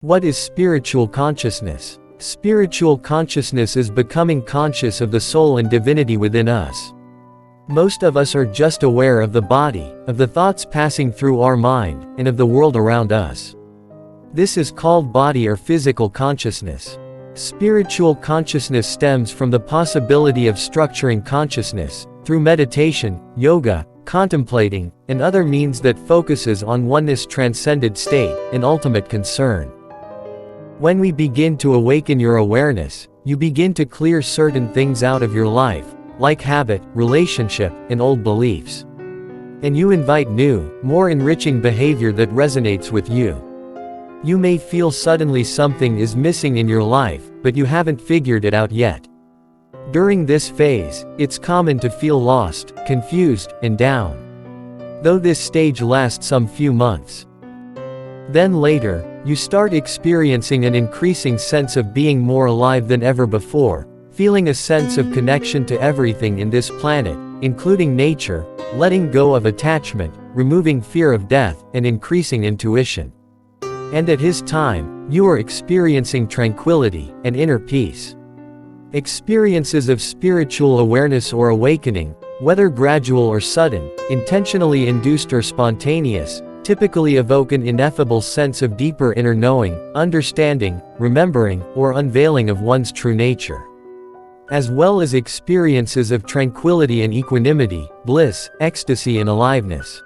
What is spiritual consciousness? Spiritual consciousness is becoming conscious of the soul and divinity within us. Most of us are just aware of the body, of the thoughts passing through our mind, and of the world around us. This is called body or physical consciousness. Spiritual consciousness stems from the possibility of structuring consciousness, through meditation, yoga, contemplating, and other means that focuses on oneness, transcended state, and ultimate concern. When we begin to awaken your awareness, you begin to clear certain things out of your life, like habit, relationship, and old beliefs. And you invite new, more enriching behavior that resonates with you. You may feel suddenly something is missing in your life, but you haven't figured it out yet. During this phase, it's common to feel lost, confused, and down. Though this stage lasts some few months. Then later, you start experiencing an increasing sense of being more alive than ever before, feeling a sense of connection to everything in this planet, including nature, letting go of attachment, removing fear of death, and increasing intuition. And at his time, you are experiencing tranquility and inner peace. Experiences of spiritual awareness or awakening, whether gradual or sudden, intentionally induced or spontaneous, typically evoke an ineffable sense of deeper inner knowing, understanding, remembering, or unveiling of one's true nature. As well as experiences of tranquility and equanimity, bliss, ecstasy, and aliveness.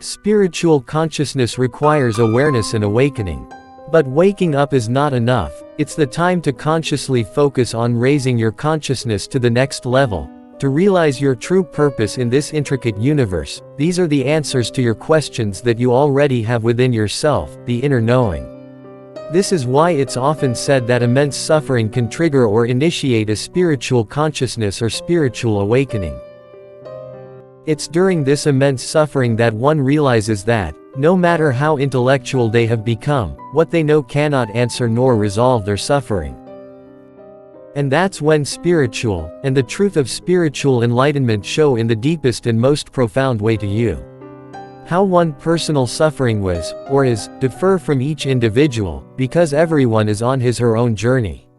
Spiritual consciousness requires awareness and awakening. But waking up is not enough, it's the time to consciously focus on raising your consciousness to the next level. To realize your true purpose in this intricate universe, these are the answers to your questions that you already have within yourself, the inner knowing. This is why it's often said that immense suffering can trigger or initiate a spiritual consciousness or spiritual awakening. It's during this immense suffering that one realizes that, no matter how intellectual they have become, what they know cannot answer nor resolve their suffering. And that's when spiritual, and the truth of spiritual enlightenment show in the deepest and most profound way to you. How one personal suffering was, or is, differ from each individual, because everyone is on his or her own journey.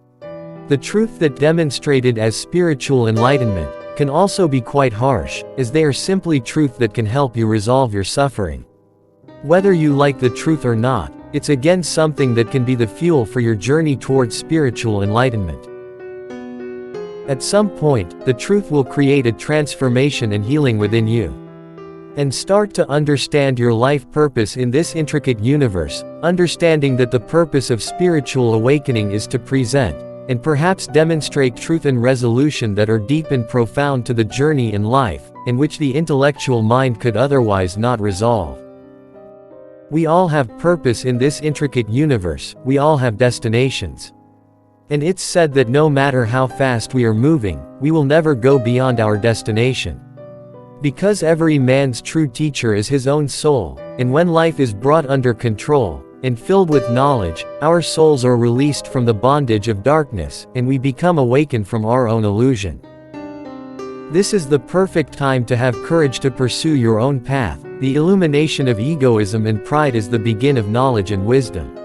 The truth that demonstrated as spiritual enlightenment, can also be quite harsh, as they are simply truth that can help you resolve your suffering. Whether you like the truth or not, it's again something that can be the fuel for your journey towards spiritual enlightenment. At some point, the truth will create a transformation and healing within you. And start to understand your life purpose in this intricate universe, understanding that the purpose of spiritual awakening is to present, and perhaps demonstrate truth and resolution that are deep and profound to the journey in life, in which the intellectual mind could otherwise not resolve. We all have purpose in this intricate universe, we all have destinations. And it's said that no matter how fast we are moving, we will never go beyond our destination. Because every man's true teacher is his own soul, and when life is brought under control, and filled with knowledge, our souls are released from the bondage of darkness, and we become awakened from our own illusion. This is the perfect time to have courage to pursue your own path. The illumination of egoism and pride is the beginning of knowledge and wisdom.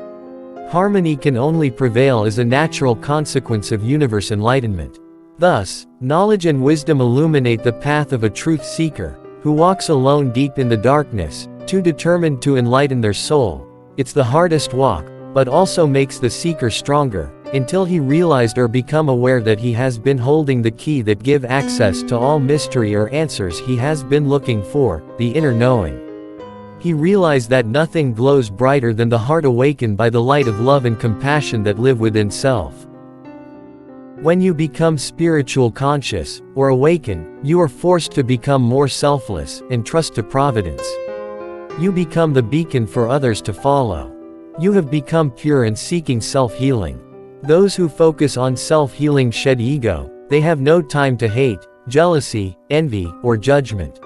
Harmony can only prevail as a natural consequence of universe enlightenment. Thus, knowledge and wisdom illuminate the path of a truth seeker, who walks alone deep in the darkness, too determined to enlighten their soul. It's the hardest walk, but also makes the seeker stronger, until he realized or become aware that he has been holding the key that give access to all mystery or answers he has been looking for, the inner knowing. He realized that nothing glows brighter than the heart awakened by the light of love and compassion that live within self. When you become spiritual conscious, or awaken, you are forced to become more selfless, and trust to providence. You become the beacon for others to follow. You have become pure and seeking self-healing. Those who focus on self-healing shed ego, they have no time to hate, jealousy, envy, or judgment.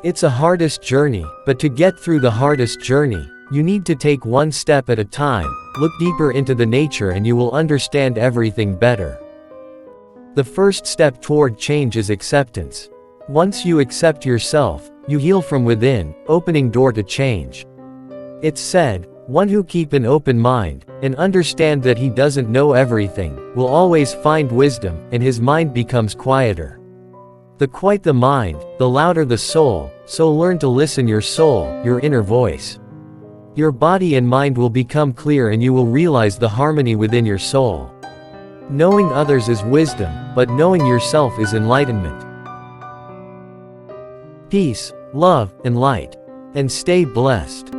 It's a hardest journey, but to get through the hardest journey, you need to take one step at a time, look deeper into the nature and you will understand everything better. The first step toward change is acceptance. Once you accept yourself, you heal from within, opening door to change. It's said, One who keep an open mind, and understand that he doesn't know everything, will always find wisdom, and his mind becomes quieter. The quiet the mind, the louder the soul, so learn to listen your soul, your inner voice. Your body and mind will become clear and you will realize the harmony within your soul. Knowing others is wisdom, but knowing yourself is enlightenment. Peace, love, and light. And stay blessed.